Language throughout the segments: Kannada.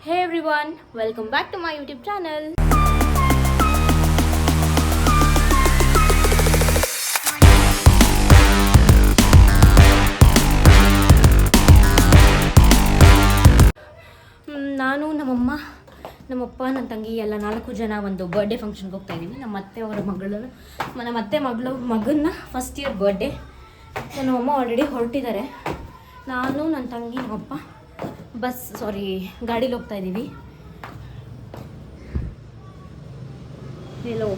Hey everyone, welcome back to my YouTube channel. ನಾನು ನಮ್ಮಪ್ಪ ನನ್ನ ತಂಗಿ ಎಲ್ಲ 4 ಜನ ಒಂದು ಬರ್ಡೇ ಫಂಕ್ಷನ್ಗೆ ಹೋಗ್ತಾ ಇದ್ದೀವಿ. ನಮ್ಮ ಅತ್ತೆ ಮಗನ ಫಸ್ಟ್ ಇಯರ್ ಬರ್ಡೇ. ನಮ್ಮಮ್ಮ ಆಲ್ರೆಡಿ ಹೊರಟಿದ್ದಾರೆ. ನಾನು ನನ್ನ ತಂಗಿ ನಮ್ಮಪ್ಪ ಗಾಡೀಲಿ ಹೋಗ್ತಾ ಇದ್ದೀವಿ. ಎಲ್ಲೋ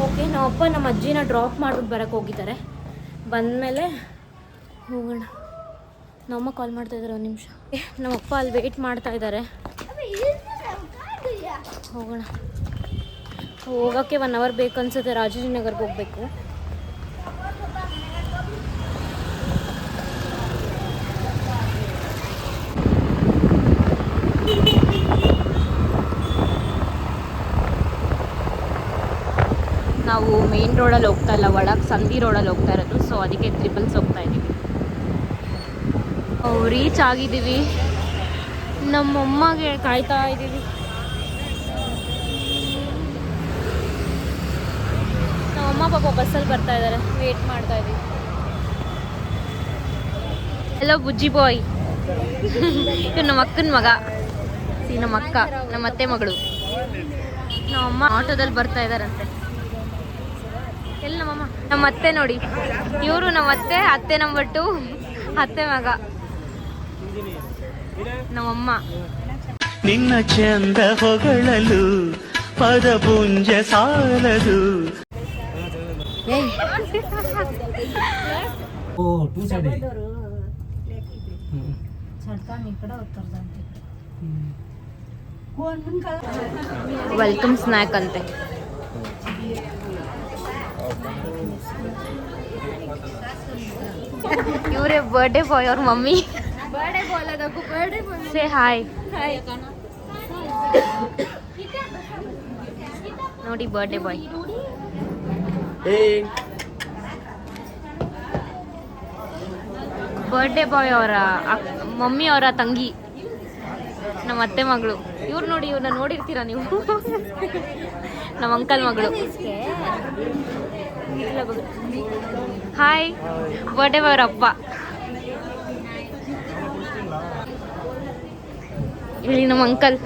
ಓಕೆ, ನಮ್ಮಪ್ಪ ನಮ್ಮ ಅಜ್ಜಿನ ಡ್ರಾಪ್ ಮಾಡ್ಬಿಟ್ಟು ಬರೋಕ್ಕೆ ಹೋಗಿದ್ದಾರೆ. ಬಂದಮೇಲೆ ಹೋಗೋಣ. ನಮ್ಮಮ್ಮ ಕಾಲ್ ಮಾಡ್ತಾ ಇದ್ದಾರೆ, ಒಂದು ನಿಮಿಷ. ನಮ್ಮಪ್ಪ ಅಲ್ಲಿ ವೆಯ್ಟ್ ಮಾಡ್ತಾ ಇದ್ದಾರೆ. ಹೋಗೋಣ. ಹೋಗೋಕ್ಕೆ 1 ಅವರ್ ಬೇಕು ಅನ್ಸುತ್ತೆ. ರಾಜಾಜಿನಗರ್ಗೆ ಹೋಗಬೇಕು. ನಾವು ಮೇನ್ ರೋಡಲ್ಲಿ ಹೋಗ್ತಾ ಇಲ್ಲ, ಒಳಗೆ ಸಂಧಿ ರೋಡಲ್ಲಿ ಹೋಗ್ತಾ ಇರೋದು. ಸೊ ಅದಕ್ಕೆ ಟ್ರಿಪಲ್ಸ್ ಹೋಗ್ತಾ ಇದ್ದೀವಿ. ರೀಚ್ ಆಗಿದ್ದೀವಿ. ನಮ್ಮಮ್ಮಗೆ ಕಾಯ್ತಾ ಇದ್ದೀವಿ. ನಮ್ಮಮ್ಮ ಪಾಪ ಬಸ್ಸಲ್ಲಿ ಬರ್ತಾ ಇದ್ದಾರೆ, ವೇಟ್ ಮಾಡ್ತಾ ಇದ್ದೀವಿ. ಹಲೋ ಬುಜ್ಜಿ ಬಾಯ್. ಇವ್ರು ನಮ್ಮ ಅಕ್ಕನ ಮಗ, ನಮ್ಮ ಅಕ್ಕ, ನಮ್ಮ ಅತ್ತೆ ಮಗಳು. ನಮ್ಮಮ್ಮ ಆಟೋದಲ್ಲಿ ಬರ್ತಾ ಇದ್ದಾರಂತೆ. ಎಲ್ಲಿ ನಮ್ಮಮ್ಮ? ನಮ್ಮ ಅತ್ತೆ ನೋಡಿ, ಇವರು ನಮ್ಮ ಅತ್ತೆ ನಂಬರ್ 2, ಅತ್ತೆ ಮಗ ನಮ್ಮಮ್ಮ. ನಿನ್ನ ಚಂದ ಹೊಗಳಲು ಪದಪುಂಜ ಸಾಲದು. ವೆಲ್ಕಮ್ ಸ್ನ್ಯಾಕ್ ಅಂತೆ. ಇವರೇ ಬರ್ಡೇ ಬಾಯ್, ಅವ್ರ ಮಮ್ಮಿ. Say hi. ನೋಡಿ ಬರ್ಡೇ ಬಾಯ್. ಬರ್ಡೇ ಬಾಯ್ ಅವರ ಮಮ್ಮಿ ಅವರ ತಂಗಿ, ನಮ್ಮ ಅತ್ತೆ ಮಗಳು. ಇವ್ರು ನೋಡಿ, ಇವ್ರನ್ನ ನೋಡಿರ್ತೀರಾ ನೀವು. ನಮ್ಮ ಅಂಕಲ್ ಮಗಳು. ಹಾಯ್. ಬರ್ಡೇ ಬಾಯ್ ಅವ್ರ ಅಪ್ಪ. ಇಲ್ಲಿ ನಮ್ಮ ಅಂಕಲ್.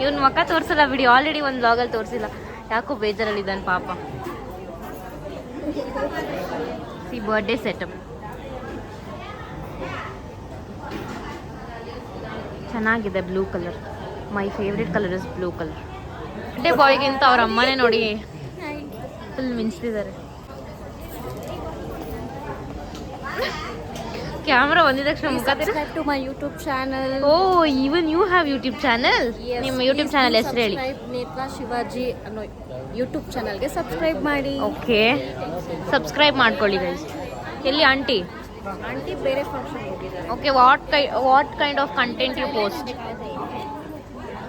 ಇವನ್ ಮಕ್ಕ ತೋರಿಸಲ್ಲ ಬಿಡಿ, ಆಲ್ರೆಡಿ ಒಂದು ವ್ಲಾಗಲ್ಲಿ ತೋರಿಸಿಲ್ಲ. ಯಾಕೋ ಬೇಜಾರಲ್ಲಿದ್ದಾನೆ ಪಾಪ. ಸಿ ಬರ್ಡೇ ಸೆಟಪ್ ಚೆನ್ನಾಗಿದೆ. Blue colour, my favourite colour is blue colour. Birthday ಬಾಯ್ಗಿಂತ ಅವ್ರ ಅಮ್ಮನೇ ನೋಡಿ ಫುಲ್ ಮಿಂಚ್ತಿದ್ದಾರೆ. ಕ್ಯಾಮ್ರಾ ಬಂದಿದ ತಕ್ಷಣ ಮುಖ to my YouTube channel. Oh, even you have YouTube channel? ನಿಮ್ಮ ಯೂಟ್ಯೂಬ್ ಚಾನಲ್ ಹೆಸರು ಹೇಳಿ. ನೇತ್ರಾ ಶಿವಾಜಿ ಅನ್ನೋ ಯೂಟ್ಯೂಬ್ ಚಾನಲ್ಗೆ ಸಬ್ಸ್ಕ್ರೈಬ್ ಮಾಡಿ. ಓಕೆ, ಸಬ್ಸ್ಕ್ರೈಬ್ ಮಾಡ್ಕೊಳ್ಳಿ ಗೈಸ್. ಎಲ್ಲಿ ಆಂಟಿ ಬೇರೆ ಫಂಕ್ಷನ್ ಹೋಗಿದ್ದಾರೆ. Okay, what kind of content you post?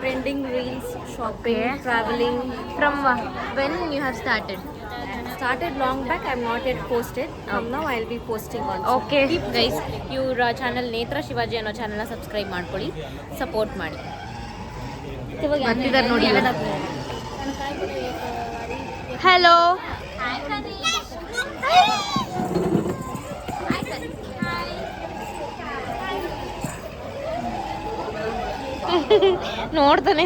Trending reels, shopping, travelling. From when you have started long back. I'm not yet posted. Now I'll be posting on. Okay guys, ಇವ್ರ ಚಾನಲ್ ನೇತ್ರ ಶಿವಾಜಿ ಅನ್ನೋ ಚಾನಲ್ನ ಸಬ್ಸ್ಕ್ರೈಬ್ ಮಾಡ್ಕೊಳ್ಳಿ, ಸಪೋರ್ಟ್ ಮಾಡಿ. ಬಂದಿದ್ದಾರೆ ನೋಡಿ. ಹಲೋ. ನೋಡ್ತಾನೆ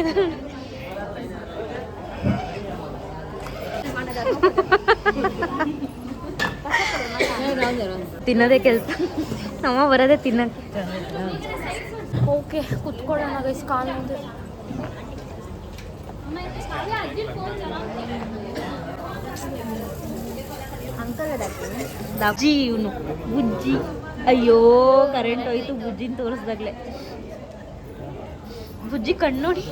ತಿನ್ನೋದೇ ಕೆಲಸ. ನಮ್ಮ ಬರೋದೇ ತಿನ್ನಕ್ಕೆ. Okay, ಕುತ್ಕೊಳ್ಳೋಣ guys. ಕಾಲ್ ಮುಂದೆ ಬುಜ್ಜಿ, ಇವನು ಬುಜ್ಜಿ. ಅಯ್ಯೋ, ಕರೆಂಟ್ ಹೋಯ್ತು ಬುಜ್ಜಿನ ತೋರಿಸ್ದಾಗ್ಲೆ. ಬುಜ್ಜಿ ಕಣ್ಣು ನೋಡಿ.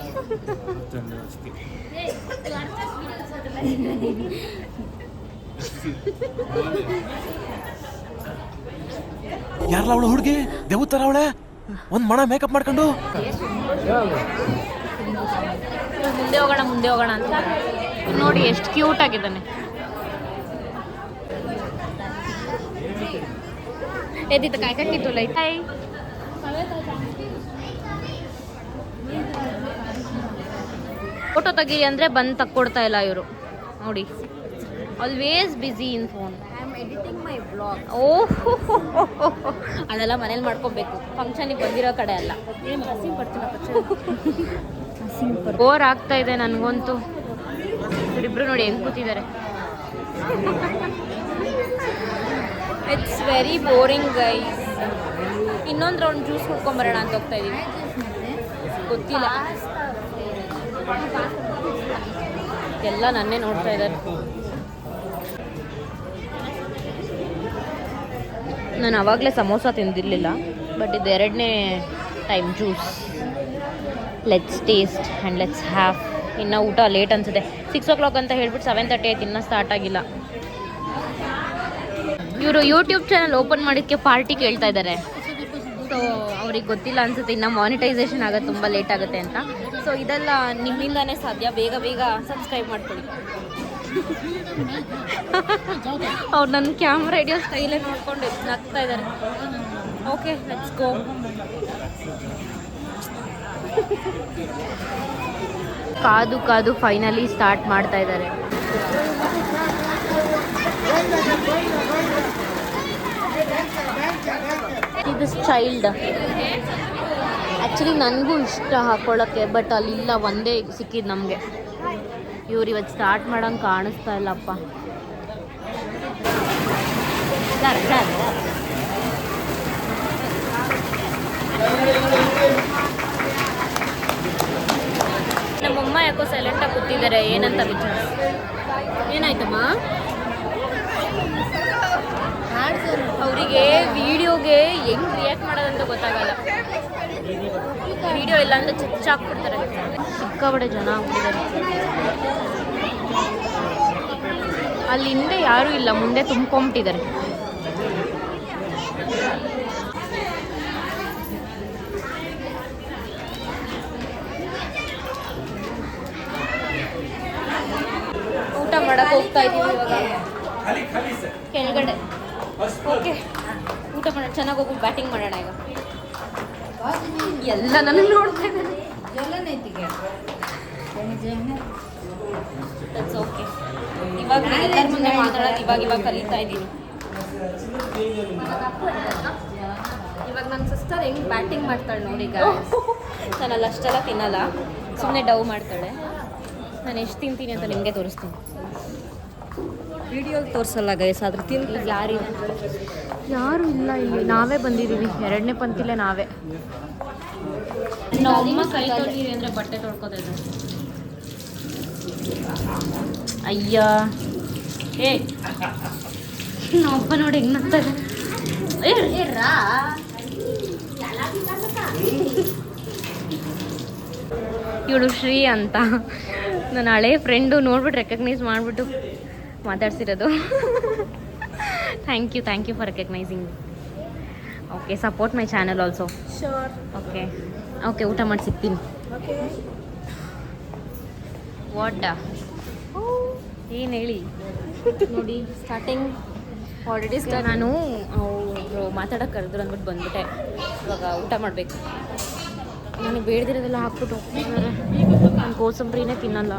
ಯಾರಲ್ಲ ಅವಳು ಹುಡುಗಿ? ದೇವತರ ಅವಳೆ, ಒಂದ್ ಮಣ ಮೇಕಪ್ ಮಾಡ್ಕೊಂಡು. ಮುಂದೆ ಹೋಗೋಣ ಅಂತ ನೋಡಿ. ಎಷ್ಟು ಕ್ಯೂಟ್ ಆಗಿದ್ದಾನೆ. ಎದ್ದಿತ್ತು ಕಾಯ್ಕಟ್ಟಿತ್ತು ಲೈಟ್. ಹಾಯ್, ಫೋಟೋ ತೆಗೀರಿ ಅಂದರೆ ಬಂದು ತಕ್ಕೊಡ್ತಾ ಇಲ್ಲ ಇವರು ನೋಡಿ. Always busy in phone. Editing my blog. Oh, ಅದೆಲ್ಲ ಮನೇಲಿ ಮಾಡ್ಕೋಬೇಕು, ಫಂಕ್ಷನಿಗೆ ಬಂದಿರೋ ಕಡೆ ಅಲ್ಲ. ಬೋರ್ ಆಗ್ತಾ ಇದೆ ನನಗಂತೂ. ಇವರಿಬ್ರು ನೋಡಿ ಹೆಂಗೆ ಕೂತಿದ್ದಾರೆ. It's very boring guys. ಇನ್ನೊಂದು ರೌಂಡ್ ಜ್ಯೂಸ್ ಕುಡ್ಕೊಂಬರೋಣ ಅಂತ ಹೋಗ್ತಾ ಇದೀವಿ. ಗೊತ್ತಿಲ್ಲ, ಎಲ್ಲ ನನ್ನೇ ನೋಡ್ತಾ ಇದ್ದಾರೆ. ನಾನು ಆವಾಗಲೇ ಸಮೋಸ ತಿಂದಿರಲಿಲ್ಲ, ಬಟ್ ಇದು 2ನೇ time juice. Let's taste and let's have. ಇನ್ನು ಊಟ ಲೇಟ್ ಅನಿಸುತ್ತೆ, 6 o'clock ಅಂತ ಹೇಳ್ಬಿಟ್ಟು 7:30 ಆಯ್ತು, ಇನ್ನೂ ಸ್ಟಾರ್ಟ್ ಆಗಿಲ್ಲ. ಇವರು ಯೂಟ್ಯೂಬ್ ಚಾನಲ್ ಓಪನ್ ಮಾಡಿದ್ದಕ್ಕೆ ಪಾರ್ಟಿ ಕೇಳ್ತಾ ಇದ್ದಾರೆ. ಸೊ ಅವ್ರಿಗೆ ಗೊತ್ತಿಲ್ಲ ಅನಿಸುತ್ತೆ ಇನ್ನು ಮಾನಿಟೈಸೇಷನ್ ಆಗೋದು ತುಂಬ ಲೇಟ್ ಆಗುತ್ತೆ ಅಂತ. ಸೊ ಇದೆಲ್ಲ ನಿಮ್ಮಿಂದಾನೇ ಸಾಧ್ಯ, ಬೇಗ ಬೇಗ ಸಬ್ಸ್ಕ್ರೈಬ್ ಮಾಡ್ಕೊಳ್ಳಿ. ಅವ್ರು ನನ್ನ ಕ್ಯಾಮ್ರಾ ಹಿಡಿಯೋ ಸ್ಟೈಲೇ ನೋಡ್ಕೊಂಡು ನಗ್ತಾ ಇದ್ದಾರೆ. Okay, let's go. ಕಾದು ಕಾದು ಫೈನಲಿ ಸ್ಟಾರ್ಟ್ ಮಾಡ್ತಾ ಇದ್ದಾರೆ. ಇದು ಚೈಲ್ಡ್ ಆ್ಯಕ್ಚುಲಿ ನನಗೂ ಇಷ್ಟ ಹಾಕೊಳ್ಳೋಕ್ಕೆ, ಬಟ್ ಅಲ್ಲಿಲ್ಲ, ಒಂದೇ ಸಿಕ್ಕಿದ್ದು ನಮಗೆ. ಇವ್ರು ಇವತ್ತು ಸ್ಟಾರ್ಟ್ ಮಾಡೋಂಗೆ ಕಾಣಿಸ್ತಾ ಇಲ್ಲಪ್ಪ. ನಮ್ಮಮ್ಮ ಯಾಕೋ ಸೈಲೆಂಟಾಗಿ ಕೂತಿದ್ದಾರೆ, ಏನಂತ ವಿಚಾರ. ಏನಾಯ್ತಮ್ಮ? ಅವರಿಗೆ ವಿಡಿಯೋಗೆ ಹೆಂಗೆ ರಿಯಾಕ್ಟ್ ಮಾಡೋದಂತ ಗೊತ್ತಾಗಲ್ಲ. ವಿಡಿಯೋ ಇಲ್ಲ ಅಂದರೆ ಚುಚ್ಚಾಕ್ಬಿಡ್ತಾರೆ. ಸಿಕ್ಕಾಬಡೆ ಜನ ಆಗ್ಬಿಟ್ಟಿದ್ದಾರೆ. ಅಲ್ಲಿ ಹಿಂದೆ ಯಾರೂ ಇಲ್ಲ, ಮುಂದೆ ತುಂಬ್ಕೊಂಬಿಟ್ಟಿದ್ದಾರೆ. ಊಟ ಮಾಡಕ್ಕೆ ಹೋಗ್ತಾ ಇದ್ದೀವಿ ಇವಾಗ ಕೆಳಗಡೆ. ಓಕೆ, ಊಟ ಮಾಡೋಣ, ಚೆನ್ನಾಗಿ ಹೋಗ್ಬಿಟ್ಟು ಬ್ಯಾಟಿಂಗ್ ಮಾಡೋಣ ಈಗ. ಎಲ್ಲ ನನಗೆ ನೋಡ್ತಾ ಇದ್ದಾರೆ. ಓಕೆ, ಇವಾಗ ಎಲ್ಲರ ಮುಂದೆ ಮಾತಾಡೋದು ಇವಾಗ ಕಲಿತಾ ಇದ್ದೀನಿ. ಇವಾಗ ನನ್ನ ಸಿಸ್ಟರ್ ಹೆಂಗೆ ಬ್ಯಾಟಿಂಗ್ ಮಾಡ್ತಾಳೆ ನೋಡಿ. ನಾನು ಅಲ್ಲಿ ಅಷ್ಟೆಲ್ಲ ತಿನ್ನಲ್ಲ, ಸುಮ್ಮನೆ ಡವ್ ಮಾಡ್ತಾಳೆ. ನಾನು ಎಷ್ಟು ತಿಂತೀನಿ ಅಂತ ನಿಮಗೆ ತೋರಿಸ್ತೀನಿ. ವಿಡಿಯೋಗೆ ತೋರಿಸಲ್ಲ ಗೈಸ್, ಆದ್ರೆ ಈಗ ಯಾರು ಇಲ್ಲ ಇಲ್ಲಿ, ನಾವೇ ಬಂದಿದ್ದೀವಿ. 2ನೇ ಪಂಕ್ತಿಲೇ ನಾವೇ. ನಮ್ಮಮ್ಮ ಕೈ ತೊಳ್ದಿರಿ ಅಂದರೆ ಬಟ್ಟೆ ತೊಳ್ಕೊತಾ ಇದ್ದಾರೆ. ಅಯ್ಯ, ಏ ನಮ್ಮಪ್ಪ ನೋಡಿ ಹೆಂಗೆ ನಗ್ತಾರೆ. ಇವಳು ಶ್ರೀ ಅಂತ ನನ್ನ ಹಳೆ ಫ್ರೆಂಡು, ನೋಡ್ಬಿಟ್ಟು ರೆಕಗ್ನೈಸ್ ಮಾಡಿಬಿಟ್ಟು ಮಾತಾಡ್ಸಿರೋದು. Thank you for recognising. Okay, support my channel also. Sure. Okay, ಊಟ ಮಾಡಿ ಸಿಗ್ತೀನಿ. ವಾಟ ಏನು ಹೇಳಿ ನೋಡಿ, ಸ್ಟಾರ್ಟಿಂಗ್ ಆಲ್ರೆಡಿ ನಾನು ಅವರು ಮಾತಾಡೋಕೆ ಕರೆದ್ರು ಅಂದ್ಬಿಟ್ಟು ಬಂದ್ಬಿಟ್ಟೆ. ಇವಾಗ ಊಟ ಮಾಡಬೇಕು. ನನಗೆ ಬೇಡದಿರೋದೆಲ್ಲ ಹಾಕ್ಬಿಟ್ಟು ಹೋಗ್ತಿದ್ದಾರೆ. ನಾನು ಕೋಸಂಬರಿನೇ ತಿನ್ನಲ್ಲ.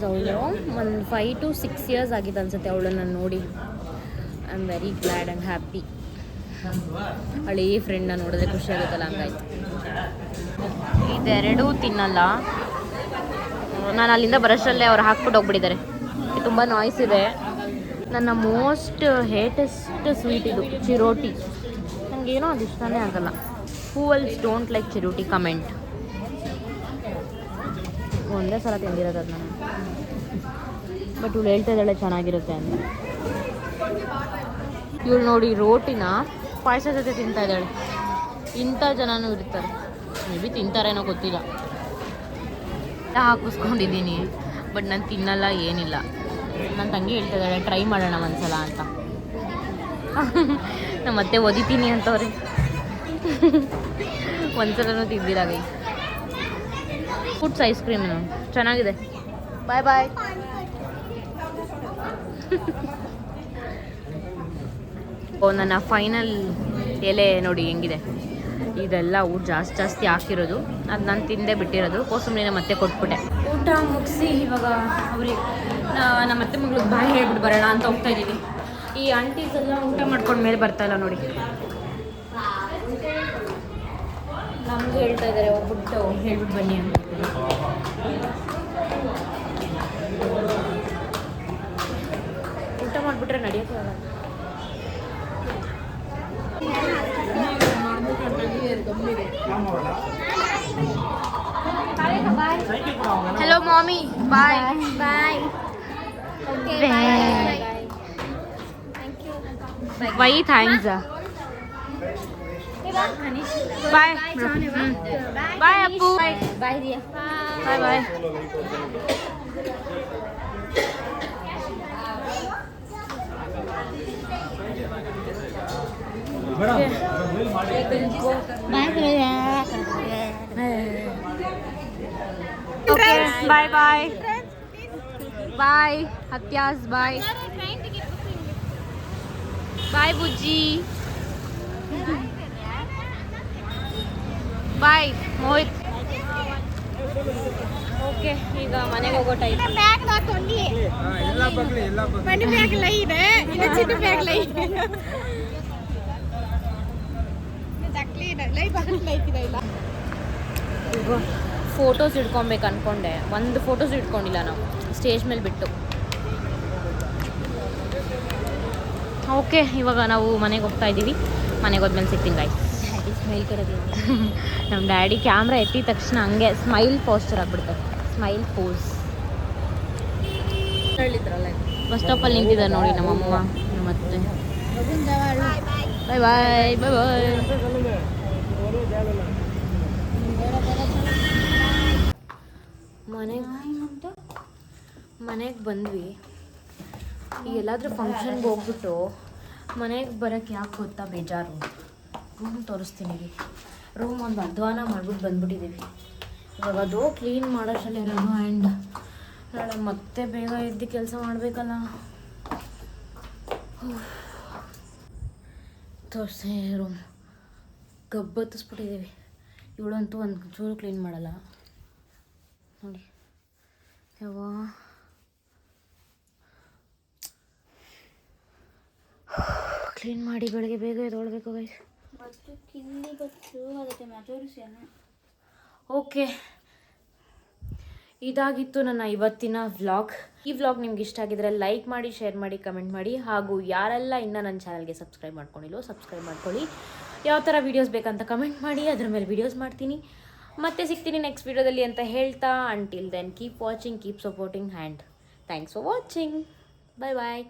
ಅವಳು ಒಂದು 5 to 6 years ಆಗಿದೆ ಅನ್ಸುತ್ತೆ ಅವಳನ್ನು ನೋಡಿ. I am very glad and happy. ಹಳೇ ಫ್ರೆಂಡ್ನ ನೋಡಿದ್ರೆ ಖುಷಿ ಆಗುತ್ತಲ್ಲ ಹಂಗಾಯ್ತು. ಇದೆರಡೂ ತಿನ್ನಲ್ಲ. ನಾನು ಅಲ್ಲಿಂದ ಬರೋಷ್ಟರಲ್ಲೇ ಅವ್ರು ಹಾಕ್ಬಿಟ್ಟು ಹೋಗ್ಬಿಟ್ಟಿದ್ದಾರೆ. ತುಂಬ ನಾಯ್ಸ್ ಇದೆ. ನನ್ನ ಮೋಸ್ಟ್ ಹೇಟೆಸ್ಟ್ ಸ್ವೀಟ್ ಇದು ಚಿರೋಟಿ. ನನಗೇನೋ ಅದು ಇಷ್ಟನೇ ಆಗಲ್ಲ. Who else don't like chiroti? Comment. ಒಂದೇ ಸಲ ತಿಂದಿರೋದು ಅದು ನಾನು. ಬಟ್ ಇವಳು ಹೇಳ್ತಾ ಇದ್ದಾಳೆ ಚೆನ್ನಾಗಿರುತ್ತೆ ಅಂತ. ಇವಳು ನೋಡಿ ರೋಟಿನ ಪಾಯಸ ಜೊತೆ ತಿಂತಾ ಇದ್ದಾಳೆ. ಇಂಥ ಜನನೂ ಇರ್ತಾರೆ. ಮೇ ಬಿ ತಿಂತಾರೇನೋ ಗೊತ್ತಿಲ್ಲ. ಹಾಕಿಸ್ಕೊಂಡಿದ್ದೀನಿ, ಬಟ್ ನಾನು ತಿನ್ನಲ್ಲ, ಏನಿಲ್ಲ. ನನ್ನ ತಂಗಿ ಹೇಳ್ತಾ ಇದ್ದಾಳೆ ಟ್ರೈ ಮಾಡೋಣ ಒಂದ್ಸಲ ಅಂತ. ನಮ್ಮ ಮತ್ತೆ ಒದಿತೀನಿ ಅಂತವ್ರೆ. ಒಂದ್ಸಲನೂ ತಿಂದಿಲ್ಲ ಗೈ. ಫುಡ್ಸ್ ಐಸ್ ಕ್ರೀಮ್ ಚೆನ್ನಾಗಿದೆ. ಬಾಯ್ ಬಾಯ್. ಓ ನನ್ನ ಫೈನಲ್ ಎಲೆ ನೋಡಿ ಹೆಂಗಿದೆ. ಇದೆಲ್ಲ ಊಟ ಜಾಸ್ತಿ ಹಾಕಿರೋದು, ಅದು ನಾನು ತಿಂದೇ ಬಿಟ್ಟಿರೋದು. ಕೋಸಂಬರಿನ ಮತ್ತೆ ಕೊಟ್ಬಿಟ್ಟೆ. ಊಟ ಮುಗಿಸಿ ಇವಾಗ ಅವ್ರಿಗೆ ನಮ್ಮ ಅತ್ತೆ ಮಗಳಿಗೆ ಬಾಯ್ ಹೇಳ್ಬಿಟ್ಟು ಬರೋಣ ಅಂತ ಹೋಗ್ತಾ ಇದ್ದೀವಿ. ಈ ಆಂಟೀಸ್ ಎಲ್ಲ ಊಟ ಮಾಡ್ಕೊಂಡು ಮೇಲೆ ಬರ್ತಾ ಇಲ್ಲ ನೋಡಿ. ನಮ್ಗೆ ಹೇಳ್ತಾ ಇದ್ದಾರೆ ಹೋಗ್ಬಿಟ್ಟು ಹೇಳ್ಬಿಟ್ಟು ಬನ್ನಿ ಅಂತ. ಊಟ ಮಾಡಿಬಿಟ್ರೆ ನಡೆಯೋಕ್ಕೆ ಆಗಲ್ಲ. Hello, mommy. Bye. Bye. Okay, Bye. bye. Thank you. Why thanks? Bye. Bye, Appu. Bye, dear. Bye, bye. Okay, bye bye. Bye, Hatyas, bye. Bye, Bujji. Bye, Mohit. Okay, ಈಗ ಮನೆಗೆ ಹೋಗೋ ಟೈಮ್. ಈಗ ಫೋಟೋಸ್ ಇಟ್ಕೊಬೇಕು ಅನ್ಕೊಂಡೆ, ಒಂದು ಫೋಟೋಸ್ ಇಟ್ಕೊಂಡಿಲ್ಲ ನಾವು ಸ್ಟೇಜ್ ಮೇಲೆ ಬಿಟ್ಟು. ಓಕೆ, ಇವಾಗ ನಾವು ಮನೆಗೆ ಹೋಗ್ತಾ ಇದ್ದೀವಿ. ಮನೆಗೆ ಹೋದ್ಮೇಲೆ ಸಿಗ್ತೀನಿ ಗಾಯ್ಸ್. ಸ್ಮೈಲ್ ಕರೆದಿ. ನಮ್ಮ ಡ್ಯಾಡಿ ಕ್ಯಾಮ್ರಾ ಎತ್ತಿದ ತಕ್ಷಣ ಹಂಗೆ ಸ್ಮೈಲ್ ಪೋಸ್ಚರ್ ಆಗ್ಬಿಡ್ತಾರೆ. Smile pose. ಬಸ್ ಸ್ಟಾಪಲ್ಲಿ ನಿಂತಿದ್ದಾರೆ ನೋಡಿ ನಮ್ಮಮ್ಮ ನಮ್ಮತ್ತೆ. ಬಾಯ್ ಬಾಯ್ ಬಾಯ್ ಬಾಯ್. ಮನೆಗೆ ಬಂದ್ವಿ. ಈಗ ಎಲ್ಲಾದರೂ ಫಂಕ್ಷನ್ಗೆ ಹೋಗ್ಬಿಟ್ಟು ಮನೆಗೆ ಬರೋಕ್ಕೆ ಯಾಕೆ ಗೊತ್ತಾ ಬೇಜಾರು. ರೂಮ್ ತೋರಿಸ್ತೀನಿ ರೀ. ರೂಮ್ ಒಂದು ಅಧ್ವಾನ ಮಾಡ್ಬಿಟ್ಟು ಬಂದ್ಬಿಟ್ಟಿದ್ದೀವಿ. ಇವಾಗ ಅದು ಕ್ಲೀನ್ ಮಾಡೋಷ್ಟರಲ್ಲಿ ಇರೋದು. ಆ್ಯಂಡ್ ನಾಳೆ ಮತ್ತೆ ಬೇಗ ಎದ್ದು ಕೆಲಸ ಮಾಡಬೇಕಲ್ಲ. ತೋರಿಸಿ ರೂಮ್ ಗಬ್ಬತ್ತಿಸ್ಬಿಟ್ಟಿದ್ದೀವಿ. ಇವಳಂತೂ ಒಂದು ಚೂರು ಕ್ಲೀನ್ ಮಾಡಲ್ಲ ನೋಡಿ. ಯವ್ವಾ ಕ್ಲೀನ್ ಮಾಡಿ ಬೆಳಗ್ಗೆ ಬೇಗ ಎದ್ದೊಳ್ಬೇಕು ಗೈಸ್. ಓಕೆ, ಇದಾಗಿತ್ತು ನನ್ನ ಇವತ್ತಿನ ವ್ಲಾಗ್. ಈ ವ್ಲಾಗ್ ನಿಮ್ಗೆ ಇಷ್ಟ ಆಗಿದ್ರೆ ಲೈಕ್ ಮಾಡಿ, ಶೇರ್ ಮಾಡಿ, ಕಮೆಂಟ್ ಮಾಡಿ. ಹಾಗೂ ಯಾರೆಲ್ಲ ಇನ್ನೂ ನನ್ನ ಚಾನಲ್ಗೆ ಸಬ್ಸ್ಕ್ರೈಬ್ ಮಾಡ್ಕೊಂಡಿಲ್ವೋ ಸಬ್ಸ್ಕ್ರೈಬ್ ಮಾಡ್ಕೊಳ್ಳಿ. ಯಾವ ಥರ ವೀಡಿಯೋಸ್ ಬೇಕಂತ ಕಮೆಂಟ್ ಮಾಡಿ, ಅದ್ರ ಮೇಲೆ ವೀಡಿಯೋಸ್ ಮಾಡ್ತೀನಿ. ಮತ್ತೆ ಸಿಗ್ತೀನಿ ನೆಕ್ಸ್ಟ್ ವೀಡಿಯೋದಲ್ಲಿ ಅಂತ ಹೇಳ್ತಾ, until then keep watching, keep supporting, and thanks for watching. Bye bye.